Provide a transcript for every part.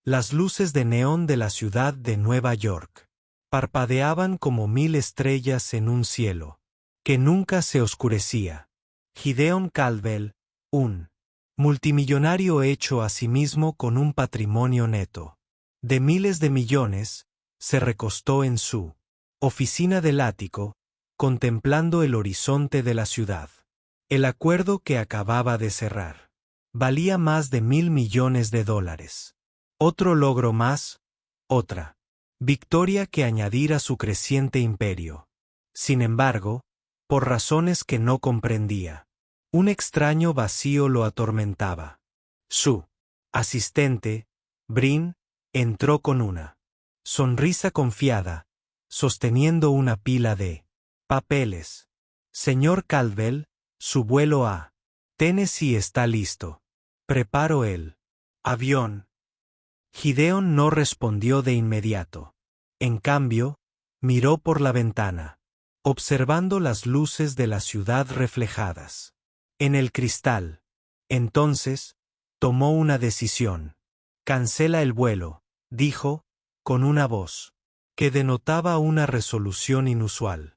Las luces de neón de la ciudad de Nueva York parpadeaban como 1000 estrellas en un cielo que nunca se oscurecía. Gideon Caldwell, un multimillonario hecho a sí mismo con un patrimonio neto de miles de millones, se recostó en su oficina del ático, contemplando el horizonte de la ciudad. El acuerdo que acababa de cerrar valía más de $1000 millones. Otro logro más, otra victoria que añadir a su creciente imperio. Sin embargo, por razones que no comprendía, un extraño vacío lo atormentaba. Su asistente, Brin, entró con una sonrisa confiada, sosteniendo una pila de papeles. Señor Caldwell, su vuelo a Tennessee está listo. Preparo el avión. Gideon no respondió de inmediato. En cambio, miró por la ventana, observando las luces de la ciudad reflejadas en el cristal. Entonces, tomó una decisión. Cancela el vuelo, dijo, con una voz que denotaba una resolución inusual.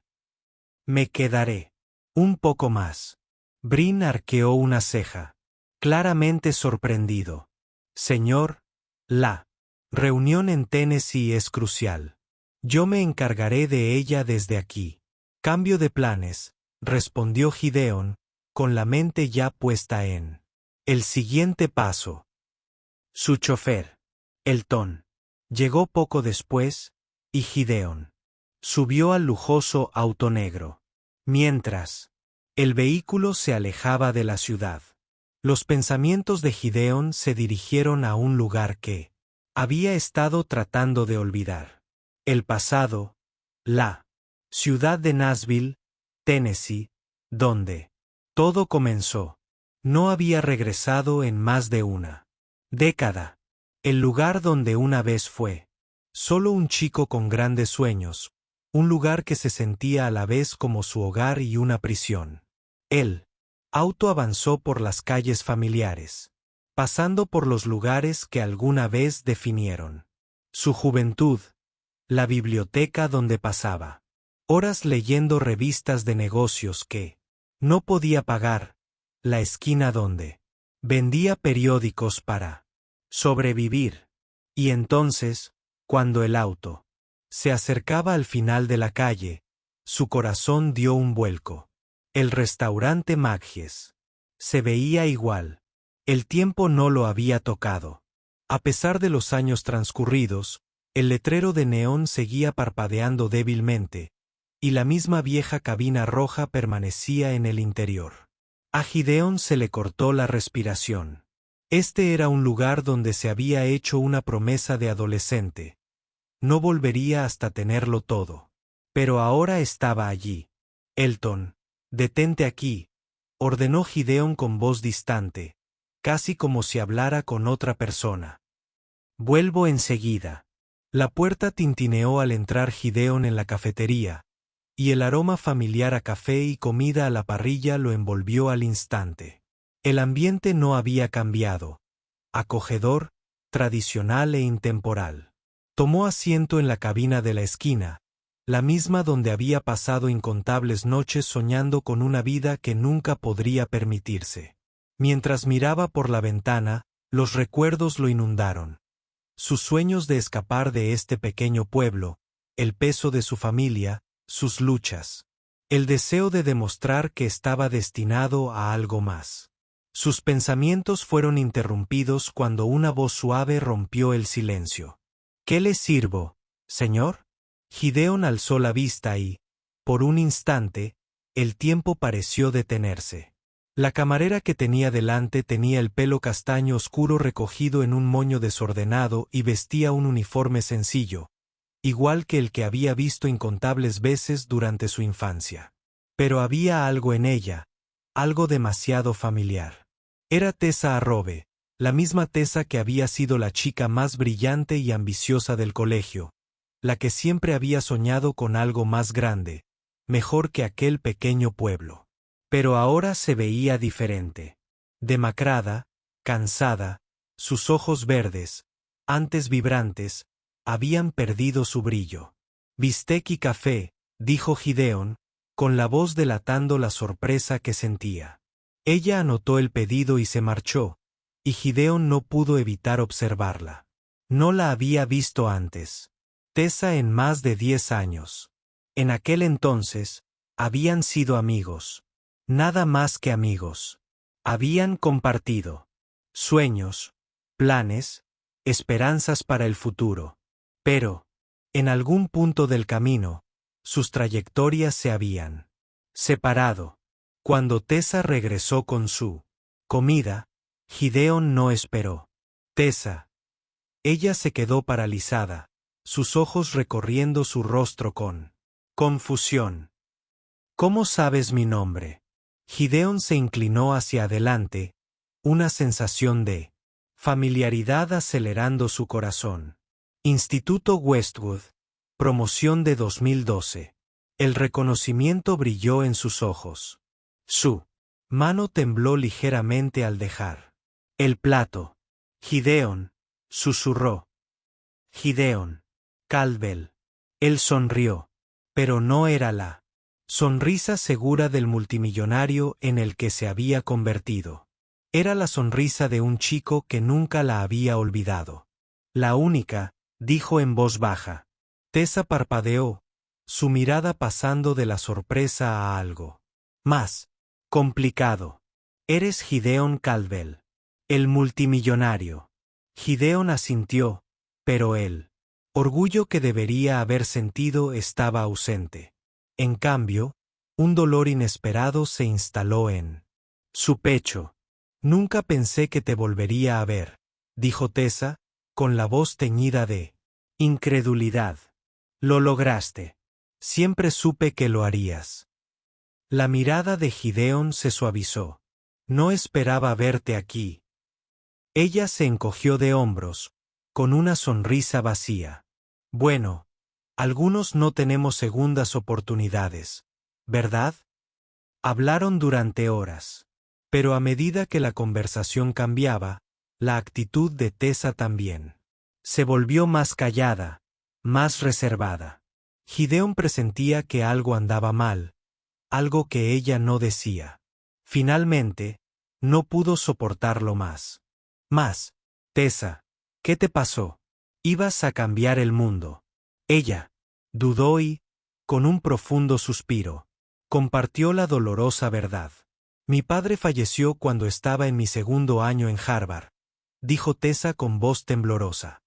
Me quedaré un poco más. Brin arqueó una ceja, claramente sorprendido. Señor, la reunión en Tennessee es crucial. Yo me encargaré de ella desde aquí. Cambio de planes, respondió Gideon, con la mente ya puesta en el siguiente paso. Su chofer, Elton, llegó poco después, y Gideon subió al lujoso auto negro. Mientras el vehículo se alejaba de la ciudad, los pensamientos de Gideon se dirigieron a un lugar que había estado tratando de olvidar. El pasado, la ciudad de Nashville, Tennessee, donde todo comenzó. No había regresado en más de una década. El lugar donde una vez fue solo un chico con grandes sueños, un lugar que se sentía a la vez como su hogar y una prisión. El auto avanzó por las calles familiares, pasando por los lugares que alguna vez definieron su juventud, la biblioteca donde pasaba horas leyendo revistas de negocios que no podía pagar, la esquina donde vendía periódicos para sobrevivir. Y entonces, cuando el auto se acercaba al final de la calle, su corazón dio un vuelco. El restaurante Maggies se veía igual. El tiempo no lo había tocado. A pesar de los años transcurridos, el letrero de neón seguía parpadeando débilmente, y la misma vieja cabina roja permanecía en el interior. A Gideon se le cortó la respiración. Este era un lugar donde se había hecho una promesa de adolescente. No volvería hasta tenerlo todo. Pero ahora estaba allí. Elton, detente aquí, ordenó Gideon con voz distante, casi como si hablara con otra persona. Vuelvo enseguida. La puerta tintineó al entrar Gideon en la cafetería, y el aroma familiar a café y comida a la parrilla lo envolvió al instante. El ambiente no había cambiado. Acogedor, tradicional e intemporal. Tomó asiento en la cabina de la esquina, la misma donde había pasado incontables noches soñando con una vida que nunca podría permitirse. Mientras miraba por la ventana, los recuerdos lo inundaron. Sus sueños de escapar de este pequeño pueblo, el peso de su familia, sus luchas. El deseo de demostrar que estaba destinado a algo más. Sus pensamientos fueron interrumpidos cuando una voz suave rompió el silencio. ¿Qué le sirvo, señor? Gideon alzó la vista y, por un instante, el tiempo pareció detenerse. La camarera que tenía delante tenía el pelo castaño oscuro recogido en un moño desordenado y vestía un uniforme sencillo, igual que el que había visto incontables veces durante su infancia. Pero había algo en ella, algo demasiado familiar. Era Tessa Arrobe, la misma Tessa que había sido la chica más brillante y ambiciosa del colegio, la que siempre había soñado con algo más grande, mejor que aquel pequeño pueblo. Pero ahora se veía diferente. Demacrada, cansada, sus ojos verdes, antes vibrantes, habían perdido su brillo. Bistec y café, dijo Gideon, con la voz delatando la sorpresa que sentía. Ella anotó el pedido y se marchó, y Gideon no pudo evitar observarla. No la había visto antes. Tessa en más de 10 años. En aquel entonces, habían sido amigos. Nada más que amigos. Habían compartido sueños, planes, esperanzas para el futuro. Pero, en algún punto del camino, sus trayectorias se habían separado. Cuando Tessa regresó con su comida, Gideon no esperó. Tessa. Ella se quedó paralizada, sus ojos recorriendo su rostro con confusión. ¿Cómo sabes mi nombre? Gideon se inclinó hacia adelante, una sensación de familiaridad acelerando su corazón. Instituto Westwood, promoción de 2012. El reconocimiento brilló en sus ojos. Su mano tembló ligeramente al dejar el plato. Gideon, susurró. Gideon Caldwell. Él sonrió, pero no era la sonrisa segura del multimillonario en el que se había convertido. Era la sonrisa de un chico que nunca la había olvidado. La única, dijo en voz baja. Tessa parpadeó, su mirada pasando de la sorpresa a algo más complicado. Eres Gideon Caldwell, el multimillonario. Gideon asintió, pero el orgullo que debería haber sentido estaba ausente. En cambio, un dolor inesperado se instaló en su pecho. Nunca pensé que te volvería a ver, dijo Tessa, con la voz teñida de incredulidad. Lo lograste. Siempre supe que lo harías. La mirada de Gideon se suavizó. No esperaba verte aquí. Ella se encogió de hombros, con una sonrisa vacía. Bueno, algunos no tenemos segundas oportunidades, ¿verdad? Hablaron durante horas. Pero a medida que la conversación cambiaba, la actitud de Tessa también. Se volvió más callada, más reservada. Gideon presentía que algo andaba mal, algo que ella no decía. Finalmente, no pudo soportarlo más. Tessa, ¿qué te pasó? Ibas a cambiar el mundo. Ella dudó y, con un profundo suspiro, compartió la dolorosa verdad. Mi padre falleció cuando estaba en mi segundo año en Harvard, dijo Tessa con voz temblorosa.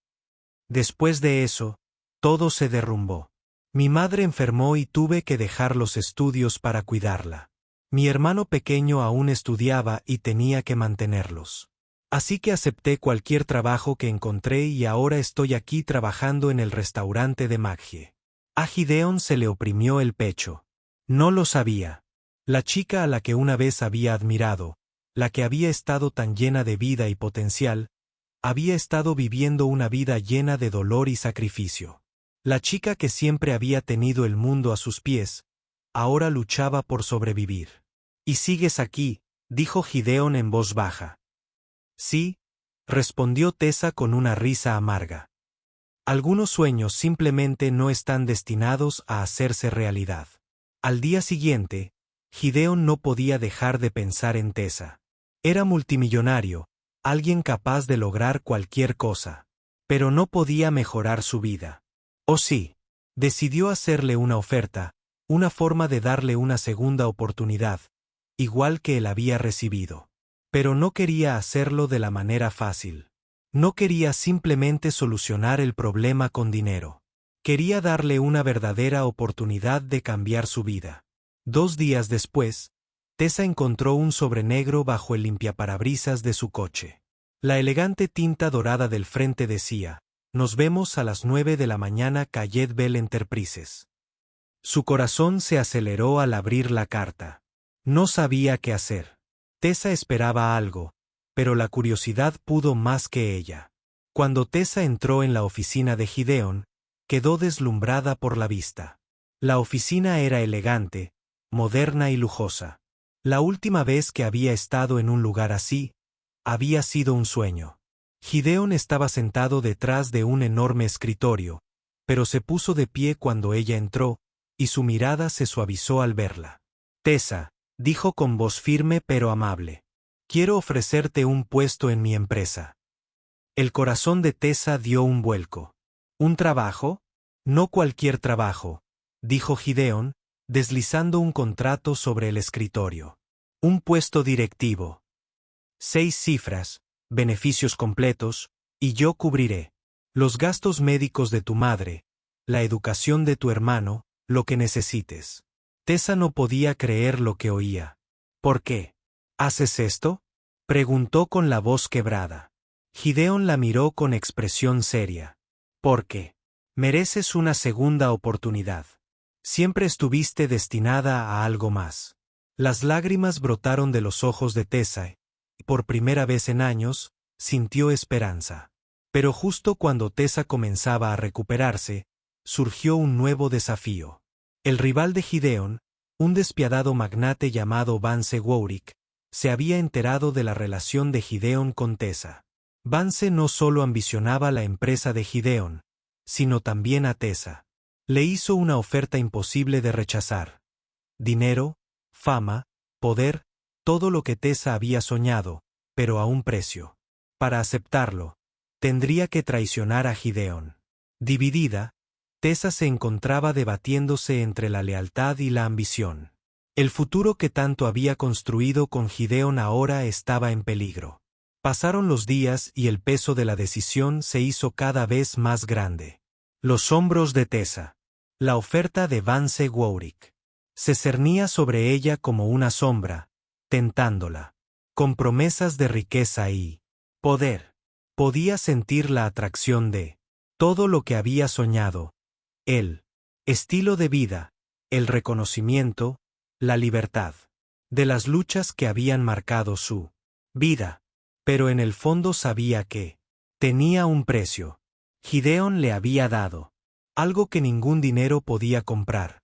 Después de eso, todo se derrumbó. Mi madre enfermó y tuve que dejar los estudios para cuidarla. Mi hermano pequeño aún estudiaba y tenía que mantenerlos. Así que acepté cualquier trabajo que encontré y ahora estoy aquí trabajando en el restaurante de Maggie. A Gideon se le oprimió el pecho. No lo sabía. La chica a la que una vez había admirado, la que había estado tan llena de vida y potencial, había estado viviendo una vida llena de dolor y sacrificio. La chica que siempre había tenido el mundo a sus pies, ahora luchaba por sobrevivir. ¿Y sigues aquí?, dijo Gideon en voz baja. Sí, respondió Tessa con una risa amarga. Algunos sueños simplemente no están destinados a hacerse realidad. Al día siguiente, Gideon no podía dejar de pensar en Tessa. Era multimillonario, alguien capaz de lograr cualquier cosa. Pero no podía mejorar su vida. Oh sí, decidió hacerle una oferta, una forma de darle una segunda oportunidad, igual que él había recibido. Pero no quería hacerlo de la manera fácil. No quería simplemente solucionar el problema con dinero. Quería darle una verdadera oportunidad de cambiar su vida. 2 días después, Tessa encontró un sobre negro bajo el limpiaparabrisas de su coche. La elegante tinta dorada del frente decía: «Nos vemos a las 9 de la mañana, Calle Bell Enterprises». Su corazón se aceleró al abrir la carta. No sabía qué hacer. Tessa esperaba algo, pero la curiosidad pudo más que ella. Cuando Tessa entró en la oficina de Gideon, quedó deslumbrada por la vista. La oficina era elegante, moderna y lujosa. La última vez que había estado en un lugar así, había sido un sueño. Gideon estaba sentado detrás de un enorme escritorio, pero se puso de pie cuando ella entró, y su mirada se suavizó al verla. Tessa, dijo con voz firme pero amable. Quiero ofrecerte un puesto en mi empresa. El corazón de Tessa dio un vuelco. ¿Un trabajo? No cualquier trabajo, dijo Gideon, deslizando un contrato sobre el escritorio. Un puesto directivo. 6 cifras, beneficios completos, y yo cubriré los gastos médicos de tu madre, la educación de tu hermano, lo que necesites. Tessa no podía creer lo que oía. ¿Por qué? ¿Haces esto?, preguntó con la voz quebrada. Gideon la miró con expresión seria. ¿Por qué? Mereces una segunda oportunidad. Siempre estuviste destinada a algo más. Las lágrimas brotaron de los ojos de Tessa, y por primera vez en años, sintió esperanza. Pero justo cuando Tessa comenzaba a recuperarse, surgió un nuevo desafío. El rival de Gideon, un despiadado magnate llamado Vance Warwick, se había enterado de la relación de Gideon con Tessa. Vance no solo ambicionaba la empresa de Gideon, sino también a Tessa. Le hizo una oferta imposible de rechazar. Dinero, fama, poder, todo lo que Tessa había soñado, pero a un precio. Para aceptarlo, tendría que traicionar a Gideon. Dividida, Tessa se encontraba debatiéndose entre la lealtad y la ambición. El futuro que tanto había construido con Gideon ahora estaba en peligro. Pasaron los días y el peso de la decisión se hizo cada vez más grande. Los hombros de Tessa. La oferta de Vance Warwick. Se cernía sobre ella como una sombra, tentándola. Con promesas de riqueza y poder. Podía sentir la atracción de todo lo que había soñado. El estilo de vida, el reconocimiento, la libertad. De las luchas que habían marcado su vida. Pero en el fondo sabía que tenía un precio. Gideon le había dado algo que ningún dinero podía comprar.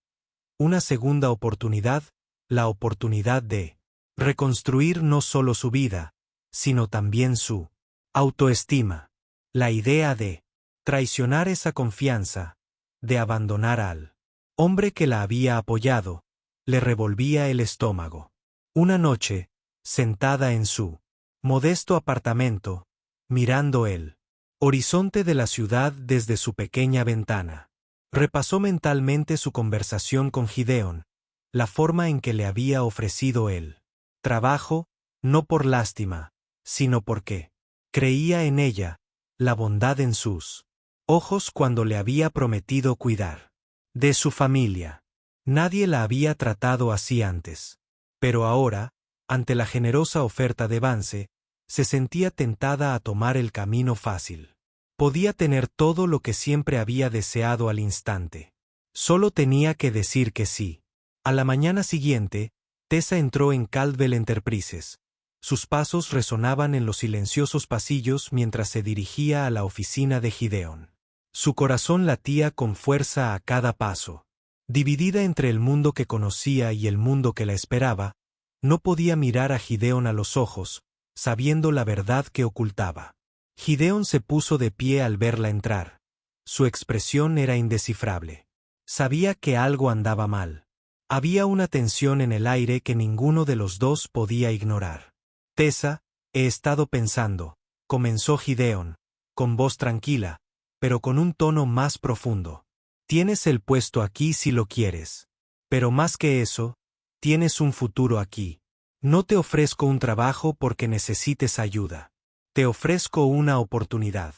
Una segunda oportunidad, la oportunidad de reconstruir no solo su vida, sino también su autoestima. La idea de traicionar esa confianza, de abandonar al hombre que la había apoyado, le revolvía el estómago. Una noche, sentada en su modesto apartamento, mirando el horizonte de la ciudad desde su pequeña ventana, repasó mentalmente su conversación con Gideon, la forma en que le había ofrecido el trabajo, no por lástima, sino porque creía en ella, la bondad en sus ojos cuando le había prometido cuidar de su familia. Nadie la había tratado así antes. Pero ahora, ante la generosa oferta de Vance, se sentía tentada a tomar el camino fácil. Podía tener todo lo que siempre había deseado al instante. Solo tenía que decir que sí. A la mañana siguiente, Tessa entró en Caldwell Enterprises. Sus pasos resonaban en los silenciosos pasillos mientras se dirigía a la oficina de Gideon. Su corazón latía con fuerza a cada paso. Dividida entre el mundo que conocía y el mundo que la esperaba, no podía mirar a Gideon a los ojos, sabiendo la verdad que ocultaba. Gideon se puso de pie al verla entrar. Su expresión era indescifrable. Sabía que algo andaba mal. Había una tensión en el aire que ninguno de los dos podía ignorar. Tessa, he estado pensando, comenzó Gideon, con voz tranquila, pero con un tono más profundo. Tienes el puesto aquí si lo quieres. Pero más que eso, tienes un futuro aquí. No te ofrezco un trabajo porque necesites ayuda. Te ofrezco una oportunidad.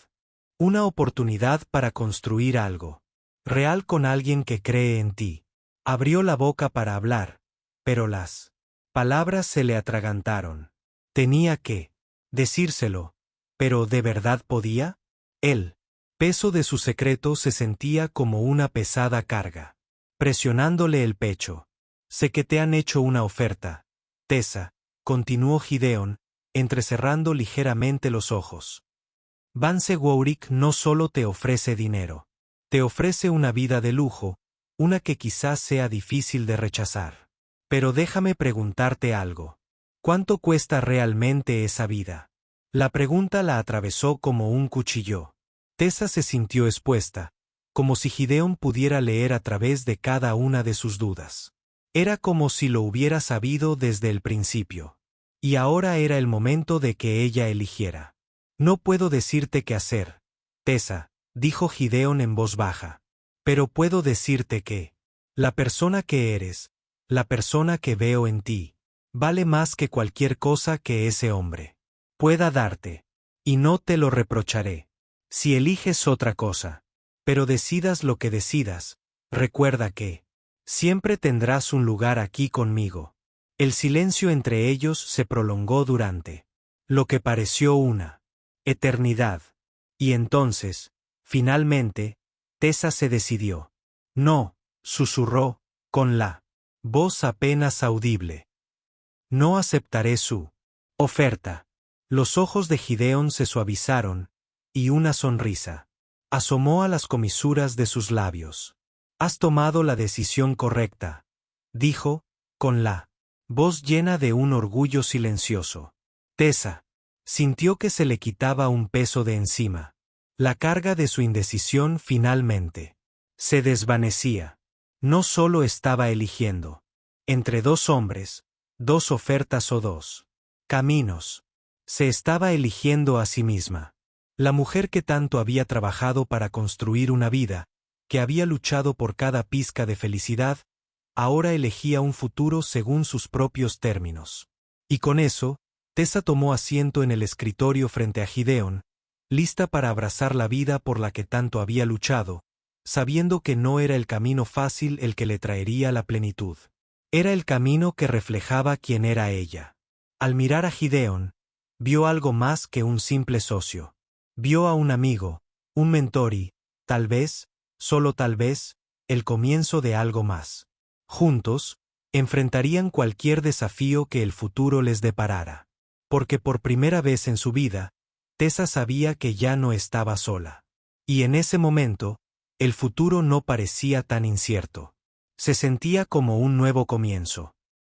Una oportunidad para construir algo real con alguien que cree en ti. Abrió la boca para hablar, pero las palabras se le atragantaron. Tenía que decírselo, pero ¿de verdad podía? El peso de su secreto se sentía como una pesada carga, presionándole el pecho. Sé que te han hecho una oferta, Tessa, continuó Gideon, entrecerrando ligeramente los ojos. Vance Warwick no solo te ofrece dinero, te ofrece una vida de lujo, una que quizás sea difícil de rechazar. Pero déjame preguntarte algo. ¿Cuánto cuesta realmente esa vida? La pregunta la atravesó como un cuchillo. Tessa se sintió expuesta, como si Gideón pudiera leer a través de cada una de sus dudas. Era como si lo hubiera sabido desde el principio. Y ahora era el momento de que ella eligiera. No puedo decirte qué hacer, Tessa, dijo Gideón en voz baja. Pero puedo decirte que la persona que eres, la persona que veo en ti, vale más que cualquier cosa que ese hombre pueda darte. Y no te lo reprocharé. Si eliges otra cosa, pero decidas lo que decidas, recuerda que siempre tendrás un lugar aquí conmigo. El silencio entre ellos se prolongó durante lo que pareció una eternidad. Y entonces, finalmente, Tessa se decidió. No, susurró, con la voz apenas audible. No aceptaré su oferta. Los ojos de Gideón se suavizaron, y una sonrisa asomó a las comisuras de sus labios. Has tomado la decisión correcta, dijo, con la voz llena de un orgullo silencioso. Tessa sintió que se le quitaba un peso de encima. La carga de su indecisión finalmente se desvanecía. No solo estaba eligiendo entre dos hombres, dos ofertas o dos caminos. Se estaba eligiendo a sí misma. La mujer que tanto había trabajado para construir una vida, que había luchado por cada pizca de felicidad, ahora elegía un futuro según sus propios términos. Y con eso, Tessa tomó asiento en el escritorio frente a Gideón, lista para abrazar la vida por la que tanto había luchado, sabiendo que no era el camino fácil el que le traería la plenitud. Era el camino que reflejaba quién era ella. Al mirar a Gideón, vio algo más que un simple socio. Vio a un amigo, un mentor y, tal vez, solo tal vez, el comienzo de algo más. Juntos, enfrentarían cualquier desafío que el futuro les deparara. Porque por primera vez en su vida, Tessa sabía que ya no estaba sola. Y en ese momento, el futuro no parecía tan incierto. Se sentía como un nuevo comienzo.